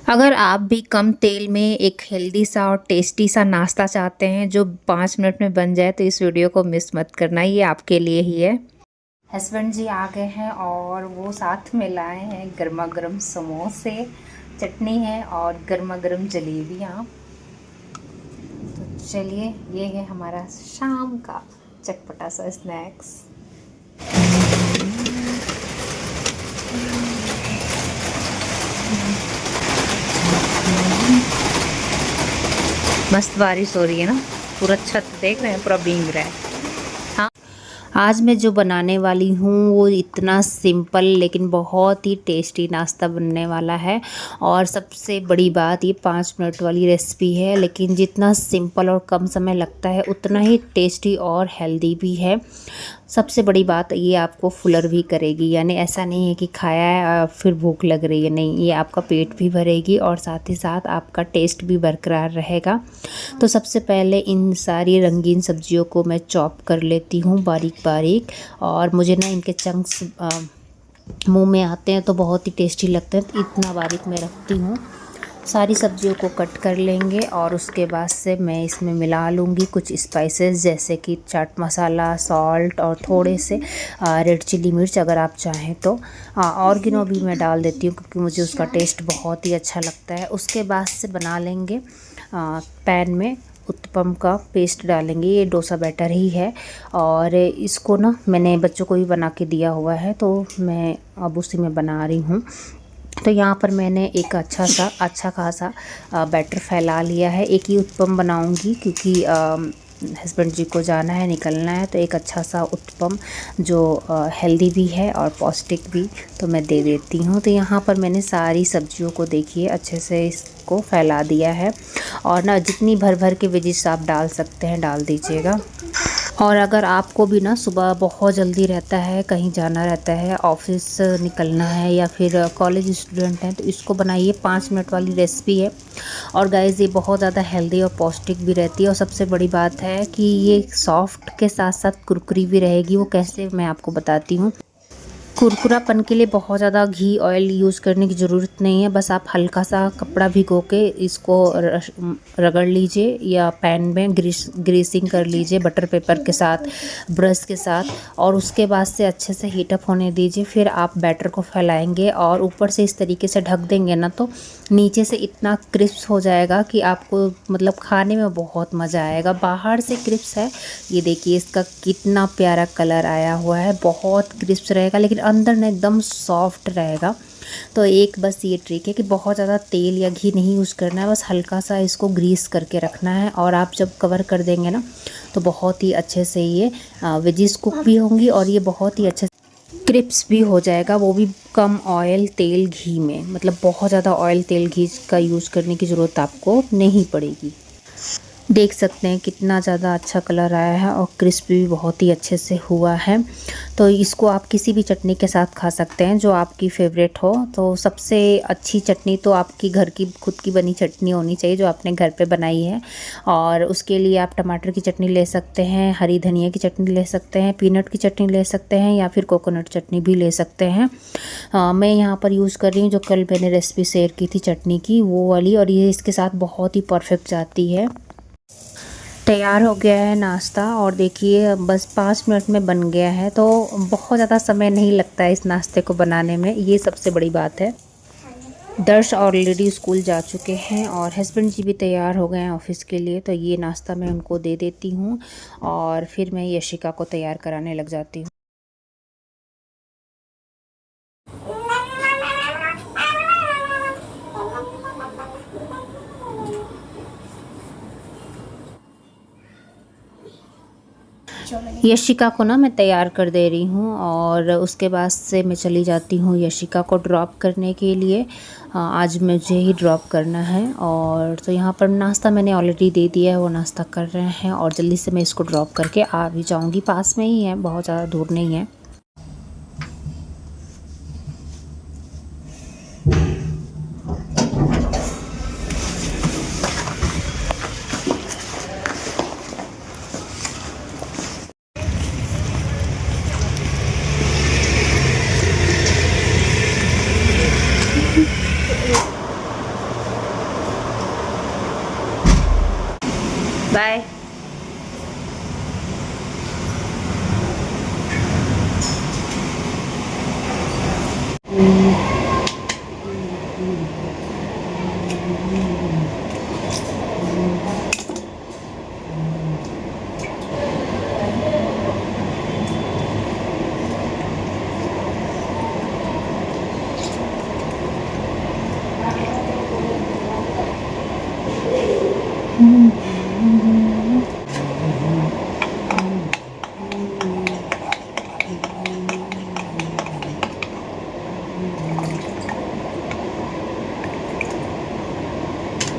अगर आप भी कम तेल में एक हेल्दी सा और टेस्टी सा नाश्ता चाहते हैं जो 5 मिनट में बन जाए तो इस वीडियो को मिस मत करना, ये आपके लिए ही है। हस्बैंड जी आ गए हैं और वो साथ में लाए हैं गर्मा गर्म समोसे, चटनी है और गर्मा गर्म जलेबियाँ। तो चलिए, ये है हमारा शाम का चटपटा सा स्नैक्स। मस्त बारिश हो रही है ना, पूरा छत देख रहे हैं, पूरा भीग रहा है। हाँ, आज मैं जो बनाने वाली हूँ वो इतना सिंपल लेकिन बहुत ही टेस्टी नाश्ता बनने वाला है। और सबसे बड़ी बात, ये 5 मिनट वाली रेसिपी है, लेकिन जितना सिंपल और कम समय लगता है उतना ही टेस्टी और हेल्दी भी है। सबसे बड़ी बात, ये आपको फुलर भी करेगी, यानी ऐसा नहीं है कि खाया है फिर भूख लग रही है, नहीं, ये आपका पेट भी भरेगी और साथ ही साथ आपका टेस्ट भी बरकरार रहेगा। तो सबसे पहले इन सारी रंगीन सब्जियों को मैं चॉप कर लेती हूँ बारीक बारीक। और मुझे ना इनके चंक्स मुंह में आते हैं तो बहुत ही टेस्टी लगते हैं, तो इतना बारीक मैं रखती हूँ। सारी सब्जियों को कट कर लेंगे और उसके बाद से मैं इसमें मिला लूँगी कुछ स्पाइसेस, जैसे कि चाट मसाला, सॉल्ट और थोड़े से रेड चिली मिर्च अगर आप चाहें तो। ऑर्गेनो भी मैं डाल देती हूँ क्योंकि मुझे उसका टेस्ट बहुत ही अच्छा लगता है। उसके बाद से बना लेंगे पैन में उत्पम का पेस्ट डालेंगे, ये डोसा बैटर ही है। और इसको ना मैंने बच्चों को भी बना के दिया हुआ है, तो मैं अब उसी में बना रही हूँ। तो यहाँ पर मैंने एक अच्छा खासा बैटर फैला लिया है। एक ही उत्पम बनाऊंगी क्योंकि हस्बैंड जी को जाना है, निकलना है, तो एक अच्छा सा उत्पम जो हेल्दी भी है और पौष्टिक भी, तो मैं दे देती हूँ। तो यहाँ पर मैंने सारी सब्जियों को देखिए अच्छे से इसको फैला दिया है। और ना जितनी भर भर के वेजिस आप डाल सकते हैं डाल दीजिएगा। और अगर आपको भी ना सुबह बहुत जल्दी रहता है, कहीं जाना रहता है, ऑफिस निकलना है या फिर कॉलेज स्टूडेंट हैं, तो इसको बनाइए। 5 मिनट वाली रेसिपी है और गाइस ये बहुत ज़्यादा हेल्दी और पौष्टिक भी रहती है। और सबसे बड़ी बात है कि ये सॉफ्ट के साथ साथ कुरकुरी भी रहेगी। वो कैसे, मैं आपको बताती हूँ। कुरकुरापन के लिए बहुत ज़्यादा घी ऑयल यूज़ करने की ज़रूरत नहीं है, बस आप हल्का सा कपड़ा भिगो के इसको रगड़ लीजिए या पैन में ग्रीसिंग कर लीजिए बटर पेपर के साथ, ब्रश के साथ। और उसके बाद से अच्छे से हीटअप होने दीजिए। फिर आप बैटर को फैलाएंगे और ऊपर से इस तरीके से ढक देंगे ना, तो नीचे से इतना क्रिस्प हो जाएगा कि आपको मतलब खाने में बहुत मज़ा आएगा। बाहर से क्रिस्प है, ये देखिए इसका कितना प्यारा कलर आया हुआ है, बहुत क्रिस्प रहेगा लेकिन अंदर ना एकदम सॉफ्ट रहेगा। तो एक बस ये ट्रिक है कि बहुत ज़्यादा तेल या घी नहीं यूज़ करना है, बस हल्का सा इसको ग्रीस करके रखना है। और आप जब कवर कर देंगे ना, तो बहुत ही अच्छे से ये वेजिस कुक भी होंगी और ये बहुत ही अच्छे क्रिप्स भी हो जाएगा, वो भी कम ऑयल तेल घी में। मतलब बहुत ज़्यादा ऑयल तेल घी का यूज़ करने की ज़रूरत आपको नहीं पड़ेगी। देख सकते हैं कितना ज़्यादा अच्छा कलर आया है और क्रिस्पी भी बहुत ही अच्छे से हुआ है। तो इसको आप किसी भी चटनी के साथ खा सकते हैं जो आपकी फेवरेट हो। तो सबसे अच्छी चटनी तो आपकी घर की खुद की बनी चटनी होनी चाहिए जो आपने घर पे बनाई है। और उसके लिए आप टमाटर की चटनी ले सकते हैं, हरी धनिया की चटनी ले सकते हैं, पीनट की चटनी ले सकते हैं या फिर कोकोनट चटनी भी ले सकते हैं। मैं यहाँ पर यूज़ कर रही हूँ जो कल मैंने रेसिपी शेयर की थी चटनी की, वो वाली, और ये इसके साथ बहुत ही परफेक्ट जाती है। तैयार हो गया है नाश्ता और देखिए बस 5 मिनट में बन गया है, तो बहुत ज़्यादा समय नहीं लगता है इस नाश्ते को बनाने में, ये सबसे बड़ी बात है। दर्श ऑलरेडी स्कूल जा चुके हैं और हस्बैंड जी भी तैयार हो गए हैं ऑफिस के लिए, तो ये नाश्ता मैं उनको दे देती हूँ और फिर मैं यशिका को तैयार कराने लग जाती हूँ। यशिका को ना मैं तैयार कर दे रही हूँ और उसके बाद से मैं चली जाती हूँ यशिका को ड्रॉप करने के लिए। आज मुझे ही ड्रॉप करना है। और तो यहाँ पर नाश्ता मैंने ऑलरेडी दे दिया है, वो नाश्ता कर रहे हैं और जल्दी से मैं इसको ड्रॉप करके आ भी जाऊँगी। पास में ही है, बहुत ज़्यादा दूर नहीं है। बाय।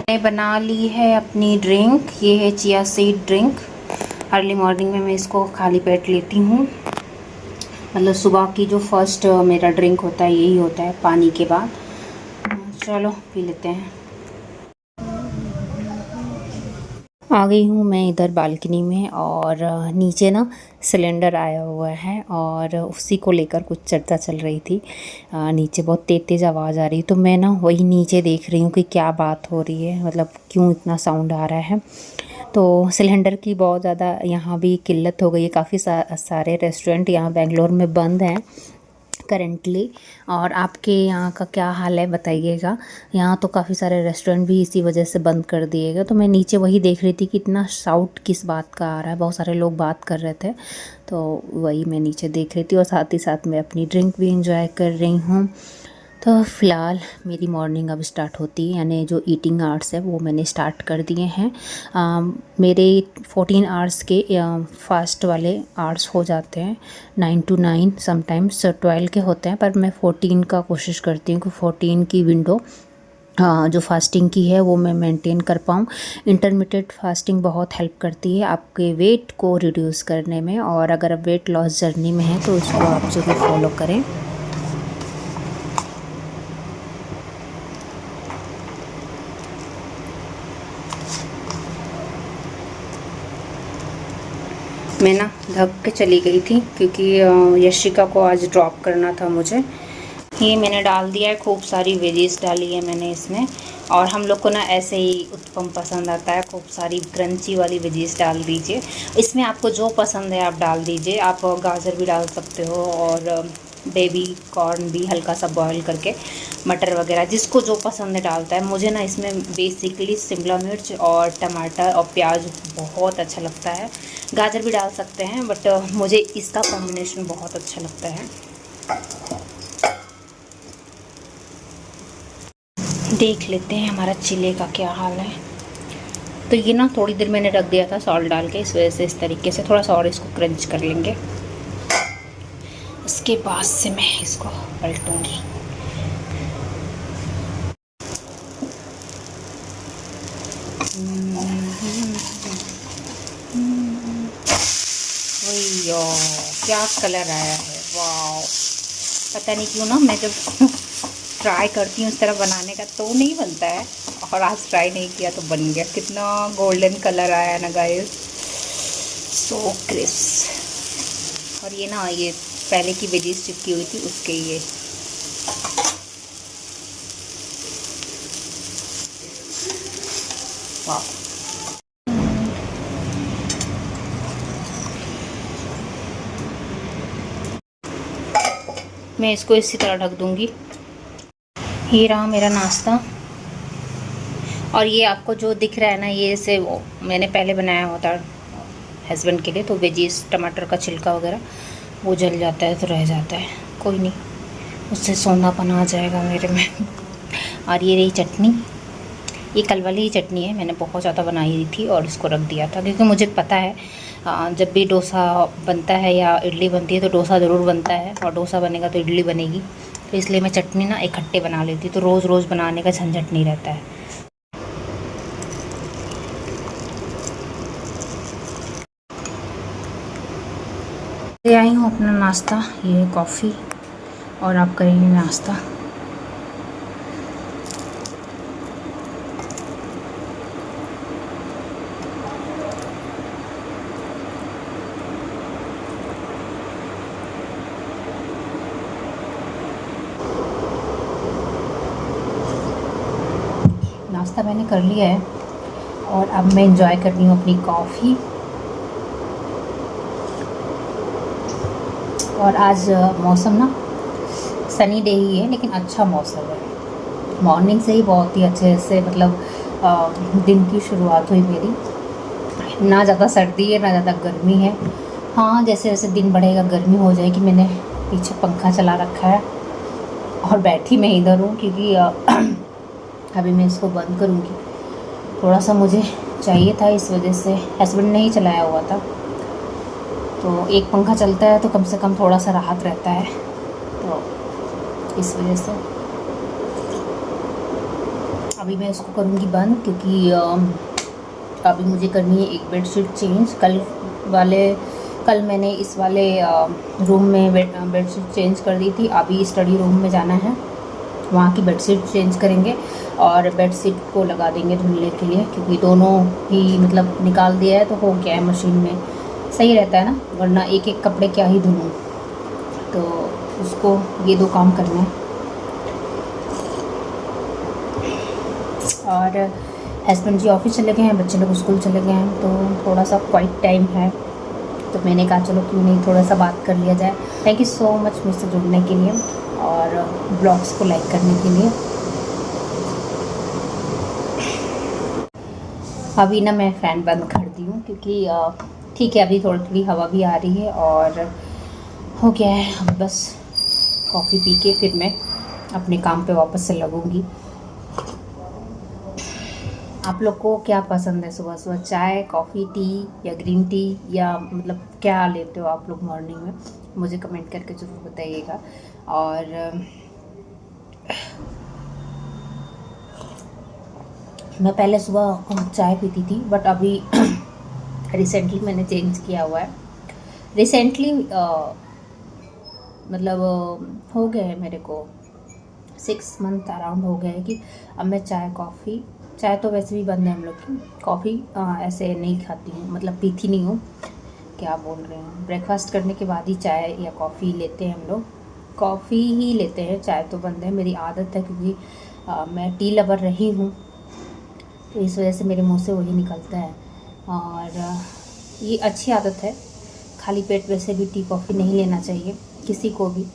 मैंने बना ली है अपनी ड्रिंक। ये है chia seed drink. Early morning में मैं इसको खाली पेट लेती हूँ। मतलब सुबह की जो फर्स्ट मेरा ड्रिंक होता है यही होता है पानी के बाद। चलो पी लेते हैं। आ गई हूँ मैं इधर बालकनी में, और नीचे ना सिलेंडर आया हुआ है और उसी को लेकर कुछ चर्चा चल रही थी। नीचे बहुत तेज़ तेज़ आवाज़ आ रही, तो मैं ना वही नीचे देख रही हूँ कि क्या बात हो रही है, मतलब क्यों इतना साउंड आ रहा है। तो सिलेंडर की बहुत ज़्यादा यहाँ भी किल्लत हो गई है। काफ़ी सारे रेस्टोरेंट यहाँ बेंगलोर में बंद हैं करेंटली। और आपके यहाँ का क्या हाल है बताइएगा। यहाँ तो काफ़ी सारे रेस्टोरेंट भी इसी वजह से बंद कर दिए गए। तो मैं नीचे वही देख रही थी कि इतना साउट किस बात का आ रहा है। बहुत सारे लोग बात कर रहे थे, तो वही मैं नीचे देख रही थी और साथ ही साथ मैं अपनी ड्रिंक भी इंजॉय कर रही हूँ। तो फ़िलहाल मेरी मॉर्निंग अब स्टार्ट होती है, यानी जो ईटिंग आवर्स है वो मैंने स्टार्ट कर दिए हैं। मेरे 14 आवर्स के फास्ट वाले आवर्स हो जाते हैं, 9 to 9, समटाइम्स 12 के होते हैं, पर मैं 14 का कोशिश करती हूँ कि 14 की विंडो जो फास्टिंग की है वो मैं मेंटेन कर पाऊँ। इंटरमिटेंट फास्टिंग बहुत हेल्प करती है आपके वेट को रिड्यूस करने में, और अगर आप वेट लॉस जर्नी में हैं तो उसको आप ज़रूर फॉलो करें। मैं ना धक के चली गई थी क्योंकि यशिका को आज ड्रॉप करना था मुझे। ये मैंने डाल दिया है, खूब सारी वेजीज डाली है मैंने इसमें। और हम लोग को ना ऐसे ही उत्पम पसंद आता है, खूब सारी क्रंची वाली वेजीज डाल दीजिए। इसमें आपको जो पसंद है आप डाल दीजिए। आप गाजर भी डाल सकते हो और बेबी कॉर्न भी हल्का सा बॉईल करके, मटर वगैरह जिसको जो पसंद है डालता है। मुझे ना इसमें बेसिकली शिमला मिर्च और टमाटर और प्याज बहुत अच्छा लगता है। गाजर भी डाल सकते हैं, बट मुझे इसका कॉम्बिनेशन बहुत अच्छा लगता है। देख लेते हैं हमारा चिले का क्या हाल है। तो ये ना थोड़ी देर मैंने रख दिया था सॉल्ट डाल के, इस वजह से इस तरीके से थोड़ा सा और इसको क्रंच कर लेंगे। उसके बाद से मैं इसको पलटूंगी। क्या कलर आया है, वाह। पता नहीं क्यों ना मैं जब ट्राई करती हूँ इस तरह बनाने का तो नहीं बनता है, और आज ट्राई नहीं किया तो बन गया। कितना गोल्डन कलर आया है ना गाइस, सो क्रिस्प। और ये ना ये पहले की वेजीज चिपकी हुई थी उसके ये वाह। मैं इसको इसी तरह ढक दूंगी। ये रहा मेरा नाश्ता। और ये आपको जो दिख रहा है ना, ये से वो मैंने पहले बनाया होता हस्बैंड के लिए, तो वेजीज टमाटर का छिलका वगैरह वो जल जाता है तो रह जाता है, कोई नहीं, उससे सोंधापन आ जाएगा मेरे में। और ये रही चटनी, ये कल वाली ही चटनी है, मैंने बहुत ज़्यादा बनाई थी और इसको रख दिया था क्योंकि मुझे पता है जब भी डोसा बनता है या इडली बनती है तो डोसा ज़रूर बनता है, और डोसा बनेगा तो इडली बनेगी। तो इसलिए मैं चटनी ना इकट्ठे बना लेती, तो रोज़ रोज़ बनाने का झंझट नहीं रहता है। ले आई हूँ अपना नाश्ता, ये है कॉफ़ी, और आप करेंगे नाश्ता। नाश्ता मैंने कर लिया है, और अब मैं इंजॉय कर रही हूँ अपनी कॉफ़ी। और आज मौसम ना सनी डे ही है, लेकिन अच्छा मौसम है। मॉर्निंग से ही बहुत ही अच्छे से मतलब दिन की शुरुआत हुई मेरी। ना ज़्यादा सर्दी है ना ज़्यादा गर्मी है। हाँ, जैसे जैसे दिन बढ़ेगा गर्मी हो जाएगी। मैंने पीछे पंखा चला रखा है और बैठी मैं इधर हूँ, क्योंकि अभी मैं इसको बंद करूँगी। थोड़ा सा मुझे चाहिए था, इस वजह से। हस्बैंड ने ही चलाया हुआ था, तो एक पंखा चलता है तो कम से कम थोड़ा सा राहत रहता है, तो इस वजह से अभी मैं इसको करूँगी बंद। क्योंकि अभी मुझे करनी है एक बेडशीट चेंज। कल मैंने इस वाले रूम में बेडशीट चेंज कर दी थी। अभी स्टडी रूम में जाना है, वहाँ की बेडशीट चेंज करेंगे और बेडशीट को लगा देंगे धुलने के लिए, क्योंकि दोनों ही मतलब निकाल दिया है तो हो गया है मशीन में, सही रहता है ना, वरना एक एक कपड़े क्या ही धुलूँ। तो उसको ये दो काम करने हैं। और हस्बैंड जी ऑफिस चले गए हैं, बच्चे लोग स्कूल चले गए हैं, तो थोड़ा सा क्वाइट टाइम है, तो मैंने कहा चलो क्यों नहीं थोड़ा सा बात कर लिया जाए। थैंक यू सो मच मुझसे जुड़ने के लिए और ब्लॉग्स को लाइक करने के लिए। अभी ना मैं फ़ैन बंद कर दी हूँ, क्योंकि ठीक है, अभी थोड़ी थोड़ी हवा भी आ रही है और हो गया है। अब बस कॉफ़ी पी के फिर मैं अपने काम पे वापस से लगूँगी। आप लोग को क्या पसंद है सुबह सुबह, चाय, कॉफ़ी, टी या ग्रीन टी, या मतलब क्या लेते हो आप लोग मॉर्निंग में? मुझे कमेंट करके ज़रूर बताइएगा। और मैं पहले सुबह चाय पीती थी, बट अभी रिसेंटली मैंने चेंज किया हुआ है। रिसेंटली मतलब हो गए हैं मेरे को 6 मंथ अराउंड हो गए कि अब मैं चाय तो वैसे भी बंद है हम लोग की। कॉफ़ी ऐसे नहीं खाती हूँ, मतलब पीती नहीं हूँ। क्या बोल रहे हैं, ब्रेकफास्ट करने के बाद ही चाय या कॉफ़ी लेते हैं हम लोग। कॉफ़ी ही लेते हैं, चाय तो बंद है। मेरी आदत है, क्योंकि मैं टी लवर रही हूँ, तो इस वजह से मेरे मुंह से वही निकलता है। और ये अच्छी आदत है। खाली पेट वैसे भी टी कॉफ़ी नहीं लेना चाहिए किसी को भी।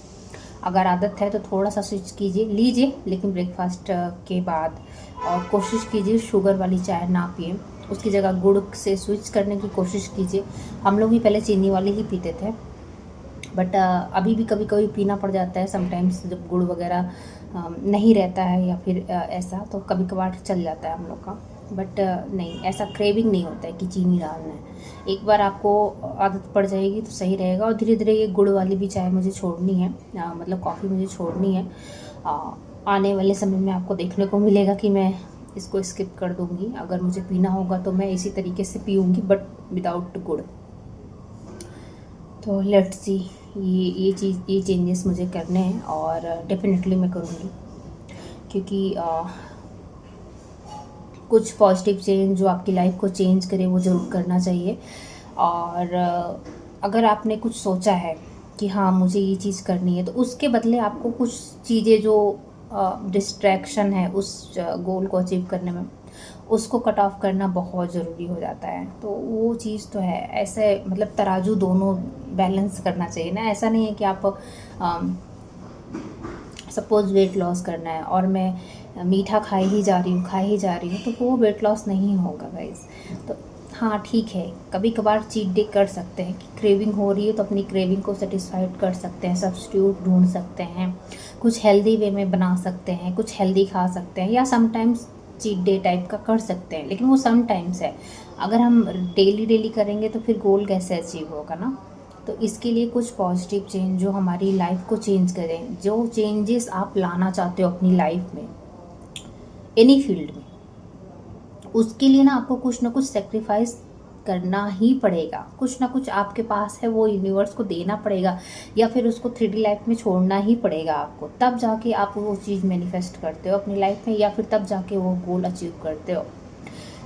अगर आदत है तो थोड़ा सा स्विच लीजिए, लेकिन ब्रेकफास्ट के बाद। और कोशिश कीजिए शुगर वाली चाय ना पिए, उसकी जगह गुड़ से स्विच करने की कोशिश कीजिए। हम लोग भी पहले चीनी वाली ही पीते थे, बट अभी भी कभी कभी पीना पड़ जाता है समटाइम्स, जब गुड़ वगैरह नहीं रहता है या फिर ऐसा, तो कभी कभार चल जाता है हम लोग का। बट नहीं, ऐसा क्रेविंग नहीं होता है कि चीनी डालना है। एक बार आपको आदत पड़ जाएगी तो सही रहेगा। और धीरे धीरे ये गुड़ वाली भी चाय मुझे छोड़नी है, मतलब कॉफ़ी मुझे छोड़नी है। आने वाले समय में आपको देखने को मिलेगा कि मैं इसको स्किप कर दूँगी। अगर मुझे पीना होगा तो मैं इसी तरीके से पीऊँगी, बट विदाउट गुड़। तो लेट्स सी, ये चेंजेस मुझे करने हैं और डेफिनेटली मैं करूँगी, क्योंकि कुछ पॉजिटिव चेंज जो आपकी लाइफ को चेंज करे वो ज़रूर करना चाहिए। और अगर आपने कुछ सोचा है कि हाँ मुझे ये चीज़ करनी है, तो उसके बदले आपको कुछ चीज़ें जो डिस्ट्रैक्शन है उस गोल को अचीव करने में, उसको कट ऑफ करना बहुत ज़रूरी हो जाता है। तो वो चीज़ तो है, ऐसे मतलब तराजू दोनों बैलेंस करना चाहिए ना। ऐसा नहीं है कि आप सपोज़ वेट लॉस करना है और मैं मीठा खाई ही जा रही हूँ, तो वो वेट लॉस नहीं होगा गाइस। तो हाँ ठीक है, कभी कभार चीट डे कर सकते हैं, कि क्रेविंग हो रही है तो अपनी क्रेविंग को सेटिस्फाइड कर सकते हैं, सब्स्टिट्यूट ढूंढ सकते हैं, कुछ हेल्दी वे में बना सकते हैं, कुछ हेल्दी खा सकते हैं, या समटाइम्स चीट डे टाइप का कर सकते हैं। लेकिन वो समटाइम्स है, अगर हम डेली करेंगे तो फिर गोल कैसे अचीव होगा ना। तो इसके लिए कुछ पॉजिटिव चेंज जो हमारी लाइफ को चेंज करें, जो चेंजेस आप लाना चाहते हो अपनी लाइफ में, एनी फील्ड में, उसके लिए ना आपको कुछ ना कुछ सेक्रीफाइस करना ही पड़ेगा। कुछ ना कुछ आपके पास है वो यूनिवर्स को देना पड़ेगा, या फिर उसको 3D लाइफ में छोड़ना ही पड़ेगा आपको। तब जाके आप वो चीज़ मैनिफेस्ट करते हो अपनी लाइफ में, या फिर तब जाके वो गोल अचीव करते हो।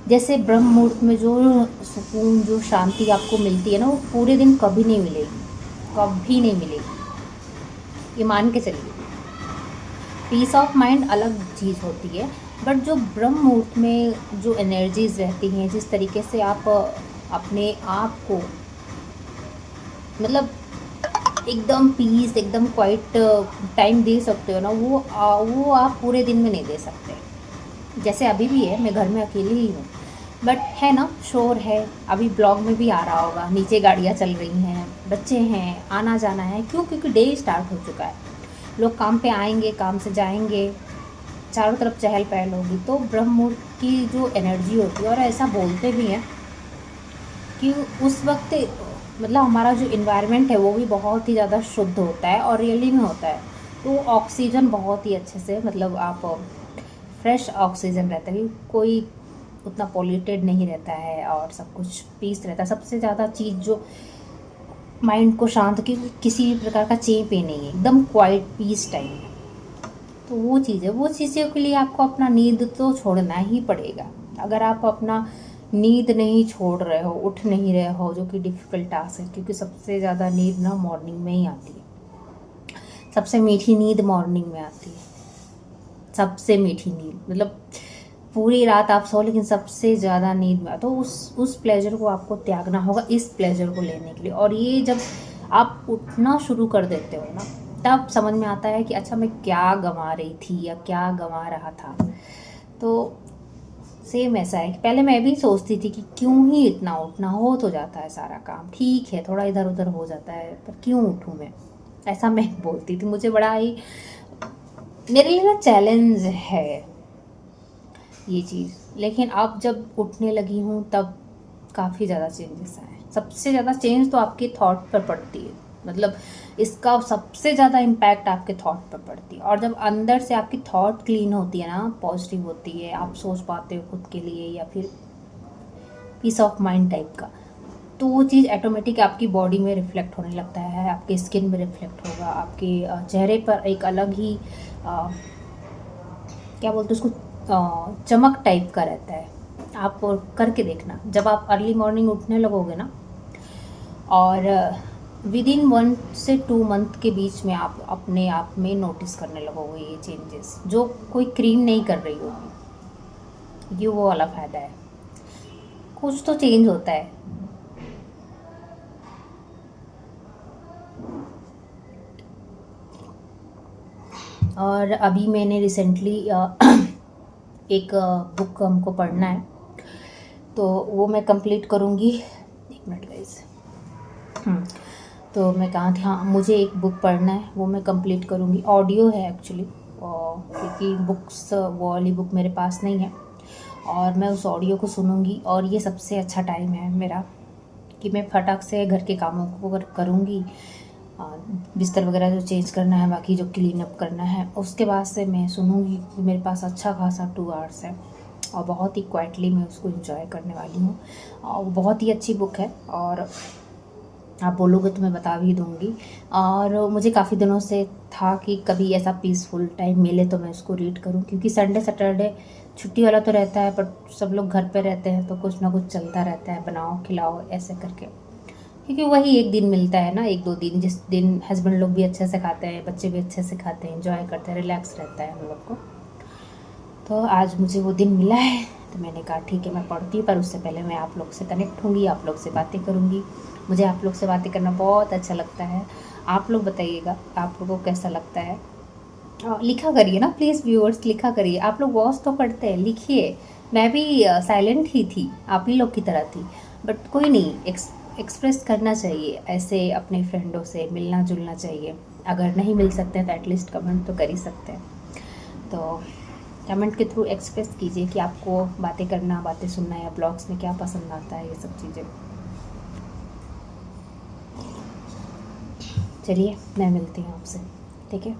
जैसे ब्रह्म मुहूर्त में जो सुकून, जो शांति आपको मिलती है ना, वो पूरे दिन कभी नहीं मिलेगी, कभी नहीं मिलेगी, ये मान के चलिए। पीस ऑफ माइंड अलग चीज़ होती है, बट जो ब्रह्म मुहूर्त में जो एनर्जीज़ रहती हैं, जिस तरीके से आप अपने आप को मतलब एकदम पीस, एकदम क्वाइट टाइम दे सकते हो ना, वो आप पूरे दिन में नहीं दे सकते। जैसे अभी भी है, मैं घर में अकेली ही हूँ, बट है ना, शोर है। अभी ब्लॉग में भी आ रहा होगा, नीचे गाड़ियाँ चल रही हैं, बच्चे हैं, आना जाना है। क्यों? क्योंकि डे स्टार्ट हो चुका है, लोग काम पे आएंगे, काम से जाएंगे, चारों तरफ चहल पहल होगी। तो ब्रह्म मुहूर्त की जो एनर्जी होती है, और ऐसा बोलते भी हैं कि उस वक्त मतलब हमारा जो इन्वायरमेंट है वो भी बहुत ही ज़्यादा शुद्ध होता है, और रियली में होता है। तो ऑक्सीजन बहुत ही अच्छे से, मतलब आप फ्रेश ऑक्सीजन रहता है, कोई उतना पॉल्यूटेड नहीं रहता है, और सब कुछ पीस रहता है। सबसे ज़्यादा चीज़ जो माइंड को शांत, की किसी भी प्रकार का चेप ही नहीं है, एकदम क्वाइट पीस टाइम है। तो वो चीज़ है, वो चीज़ों के लिए आपको अपना नींद तो छोड़ना ही पड़ेगा। अगर आप अपना नींद नहीं छोड़ रहे हो, उठ नहीं रहे हो, जो कि डिफ़िकल्ट टास्क है, क्योंकि सबसे ज़्यादा नींद ना मॉर्निंग में ही आती है। सबसे मीठी नींद मॉर्निंग में आती है, सबसे मीठी नींद। मतलब पूरी रात आप सो, लेकिन सबसे ज़्यादा नींद में। तो उस प्लेजर को आपको त्यागना होगा इस प्लेजर को लेने के लिए। और ये जब आप उठना शुरू कर देते हो ना, तब समझ में आता है कि अच्छा मैं क्या गंवा रही थी या क्या गंवा रहा था। तो सेम ऐसा है कि पहले मैं भी सोचती थी कि क्यों ही इतना उठना, हो तो जाता है सारा काम, ठीक है थोड़ा इधर उधर हो जाता है, पर क्यों उठूँ मैं, ऐसा मैं बोलती थी। मुझे बड़ा ही, मेरे लिए ना चैलेंज है ये चीज़। लेकिन अब जब उठने लगी हूँ तब काफ़ी ज़्यादा चेंजेस आए। सबसे ज़्यादा चेंज तो आपके थॉट पर पड़ती है, मतलब इसका सबसे ज़्यादा इम्पैक्ट आपके थॉट पर पड़ती है। और जब अंदर से आपकी थॉट क्लीन होती है ना, पॉजिटिव होती है, आप सोच पाते हो खुद के लिए, या फिर पीस ऑफ माइंड टाइप का, तो वो चीज़ ऑटोमेटिक आपकी बॉडी में रिफ्लेक्ट होने लगता है, आपके स्किन में रिफ्लेक्ट होगा, आपके चेहरे पर एक अलग ही क्या बोलते हैं उसको, चमक टाइप का रहता है। आप करके देखना, जब आप अर्ली मॉर्निंग उठने लगोगे ना, और विद इन 1 से 2 मंथ के बीच में आप अपने आप में नोटिस करने लगोगे ये चेंजेस, जो कोई क्रीम नहीं कर रही होगी। ये वो वाला फ़ायदा है, कुछ तो चेंज होता है। और अभी मैंने रिसेंटली एक बुक हमको पढ़ना है, तो वो मैं कंप्लीट करूँगी। 1 मिनट गाइस। तो मैं कहा थी, हाँ मुझे एक बुक पढ़ना है, वो मैं कंप्लीट करूँगी। ऑडियो है एक्चुअली, क्योंकि बुक्स वो वाली बुक मेरे पास नहीं है, और मैं उस ऑडियो को सुनूँगी। और ये सबसे अच्छा टाइम है मेरा कि मैं फटाक से घर के कामों को करूँगी, बिस्तर वगैरह जो चेंज करना है, बाकी जो क्लीन अप करना है, उसके बाद से मैं सुनूँगी। मेरे पास अच्छा खासा 2 आवर्स है, और बहुत ही क्वाइटली मैं उसको एंजॉय करने वाली हूँ। और बहुत ही अच्छी बुक है, और आप बोलोगे तो मैं बता भी दूँगी। और मुझे काफ़ी दिनों से था कि कभी ऐसा पीसफुल टाइम मिले तो मैं उसको रीड करूँ, क्योंकि संडे सैटरडे छुट्टी वाला तो रहता है, बट सब लोग घर पे रहते हैं, तो कुछ ना कुछ चलता रहता है, बनाओ खिलाओ ऐसे करके। क्योंकि वही एक दिन मिलता है ना, 1-2 दिन, जिस दिन हस्बैंड लोग भी अच्छे से खाते हैं, बच्चे भी अच्छे से खाते हैं, एंजॉय करते हैं, रिलैक्स रहता है हम लोग को। तो आज मुझे वो दिन मिला है, तो मैंने कहा ठीक है मैं पढ़ती हूँ, पर उससे पहले मैं आप लोग से कनेक्ट होंगी, आप लोग से बातें करूँगी। मुझे आप लोग से बातें करना बहुत अच्छा लगता है। आप लोग बताइएगा आप लोगों को कैसा लगता है। लिखा करिए ना प्लीज़ व्यूअर्स, लिखा करिए। आप लोग वॉच तो करते हैं, लिखिए। मैं भी साइलेंट ही थी, आप ही लोग की तरह थी, बट कोई नहीं, एक्सप्रेस करना चाहिए, ऐसे अपने फ्रेंडों से मिलना जुलना चाहिए। अगर नहीं मिल सकते हैं तो एटलीस्ट कमेंट तो कर ही सकते हैं। तो कमेंट के थ्रू एक्सप्रेस कीजिए कि आपको बातें करना, बातें सुनना, या ब्लॉग्स में क्या पसंद आता है, ये सब चीज़ें। चलिए मैं मिलती हूँ आपसे, ठीक है।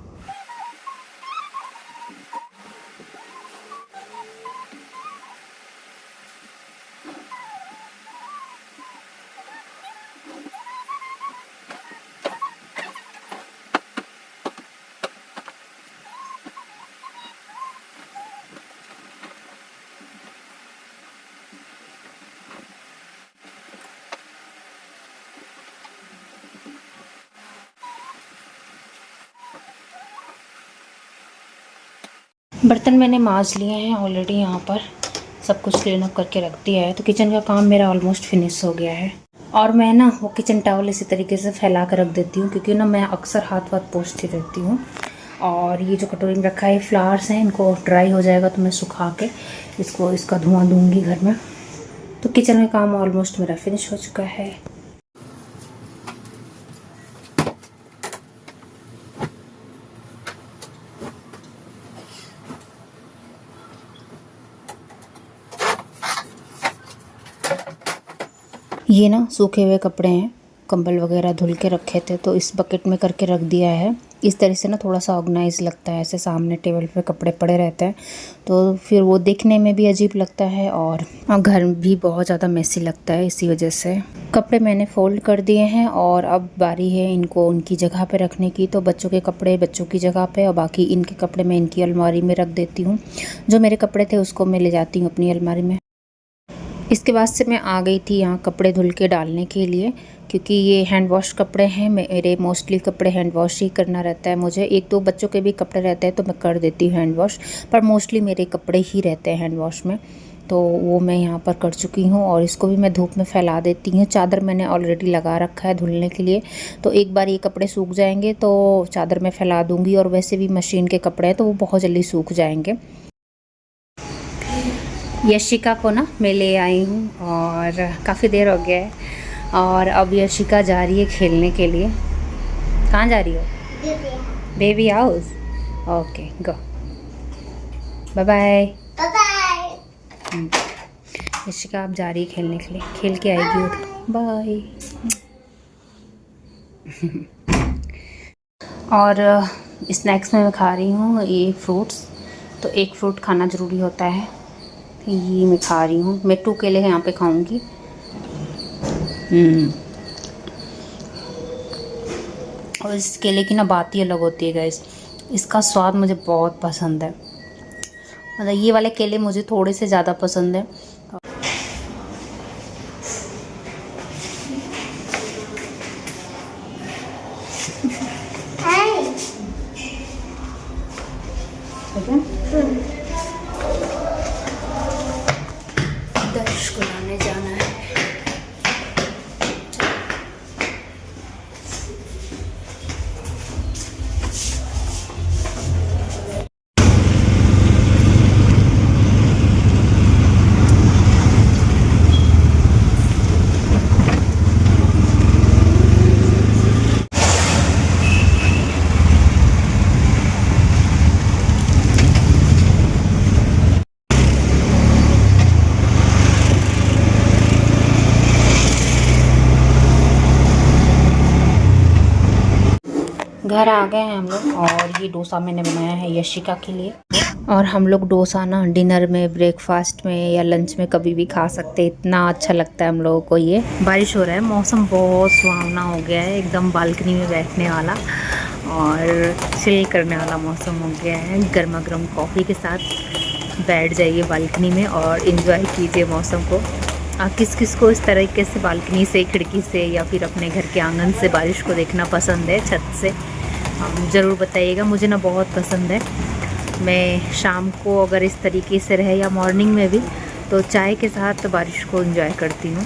बर्तन मैंने मांज लिए हैं ऑलरेडी, यहाँ पर सब कुछ क्लीन अप करके रख दिया है। तो किचन का काम मेरा ऑलमोस्ट फिनिश हो गया है। और मैं ना वो किचन टॉवल इसी तरीके से फैला कर रख देती हूँ, क्योंकि ना मैं अक्सर हाथ वाथ पोंछती रहती हूँ। और ये जो कटोरी में रखा है फ्लावर्स हैं, इनको ड्राई हो जाएगा तो मैं सुखा के इसका धुआं दूँगी घर में। तो किचन का काम ऑलमोस्ट मेरा फिनिश हो चुका है। ये ना सूखे हुए कपड़े हैं, कंबल वगैरह धुल के रखे थे तो इस बकेट में करके रख दिया है। इस तरह से ना थोड़ा सा ऑर्गेनाइज लगता है, ऐसे सामने टेबल पे कपड़े पड़े रहते हैं तो फिर वो देखने में भी अजीब लगता है और घर भी बहुत ज़्यादा मेसी लगता है। इसी वजह से कपड़े मैंने फोल्ड कर दिए हैं और अब बारी है इनको उनकी जगह पे रखने की। तो बच्चों के कपड़े बच्चों की जगह पे और बाकी इनके कपड़े मैं इनकी अलमारी में रख देती हूँ। जो मेरे कपड़े थे उसको मैं ले जाती हूँ अपनी अलमारी में। इसके बाद से मैं आ गई थी यहाँ कपड़े धुल के डालने के लिए, क्योंकि ये हैंड वॉश कपड़े हैं। मेरे मोस्टली कपड़े हैंड वॉश ही करना रहता है मुझे। एक दो बच्चों के भी कपड़े रहते हैं तो मैं कर देती हूँ हैंड वॉश, पर मोस्टली मेरे कपड़े ही रहते हैं हैंड वॉश में। तो वो मैं यहाँ पर कर चुकी हूँ और इसको भी मैं धूप में फैला देती हूँ। चादर मैंने ऑलरेडी लगा रखा है धुलने के लिए, तो एक बार ये कपड़े सूख जाएंगे तो चादर में फैला दूँगी। और वैसे भी मशीन के कपड़े हैं तो वो बहुत जल्दी सूख जाएंगे। यशिका को ना मैं ले आई हूँ और काफ़ी देर हो गया है और अब यशिका जा रही है खेलने के लिए। कहाँ जा रही हो? Baby house. Okay go, bye bye. Yashika अब जा रही है खेलने के लिए, खेल के आएगी वो। बाय। और स्नैक्स में मैं खा रही हूँ ये फ्रूट्स। तो एक फ्रूट खाना ज़रूरी होता है, ये मैं खा रही हूँ। मैं 2 केले यहाँ पे खाऊंगी। और इस केले की ना बात ही अलग होती है गाइस, इसका स्वाद मुझे बहुत पसंद है। मतलब ये वाले केले मुझे थोड़े से ज़्यादा पसंद है। दर्श को लाने जाना है। घर आ गए हैं हम लोग और ये डोसा मैंने बनाया है यशिका के लिए। और हम लोग डोसा ना डिनर में, ब्रेकफास्ट में या लंच में कभी भी खा सकते हैं, इतना अच्छा लगता है हम लोगों को ये। बारिश हो रहा है, मौसम बहुत सुहावना हो गया है, एकदम बालकनी में बैठने वाला और चिल करने वाला मौसम हो गया है। गर्मा गर्म कॉफ़ी के साथ बैठ जाइए बालकनी में और इन्जॉय कीजिए मौसम को। किस किस को इस तरीके से बालकनी से, खिड़की से या फिर अपने घर के आंगन से बारिश को देखना पसंद है, छत से, ज़रूर बताइएगा। मुझे ना बहुत पसंद है। मैं शाम को अगर इस तरीके से रहे या मॉर्निंग में भी तो चाय के साथ बारिश को एंजॉय करती हूँ।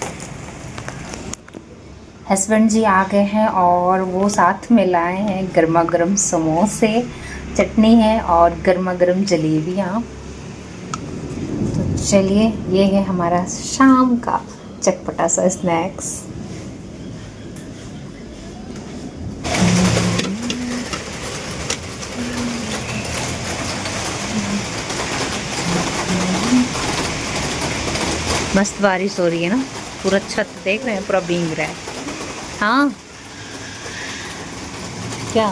हस्बैंड जी आ गए हैं और वो साथ में लाए हैं गर्मा गर्म समोसे, चटनी है और गर्मा गर्म जलेबियाँ। तो चलिए, ये है हमारा शाम का चटपटा सा स्नैक्स। मस्त बारिश हो रही है ना, पूरा छत देख रहे हैं पूरा भीग रहा है। हाँ क्या?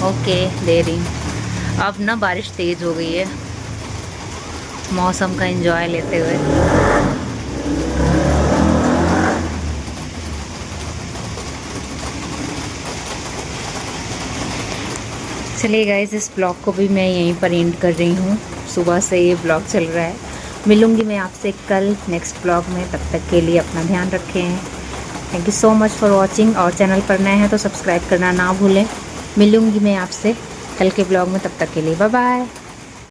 ओके, दे रही हूँ। अब ना बारिश तेज़ हो गई है, मौसम का एंजॉय लेते हुए। चलिए गाइस, इस ब्लॉग को भी मैं यहीं पर एंड कर रही हूँ। सुबह से ये ब्लॉग चल रहा है। मिलूँगी मैं आपसे कल नेक्स्ट ब्लॉग में। तब तक के लिए अपना ध्यान रखें। Thank you so much for watching. और चैनल पर नए हैं तो सब्सक्राइब करना ना भूलें। मिलूँगी मैं आपसे कल के ब्लॉग में, तब तक के लिए बाय बाय।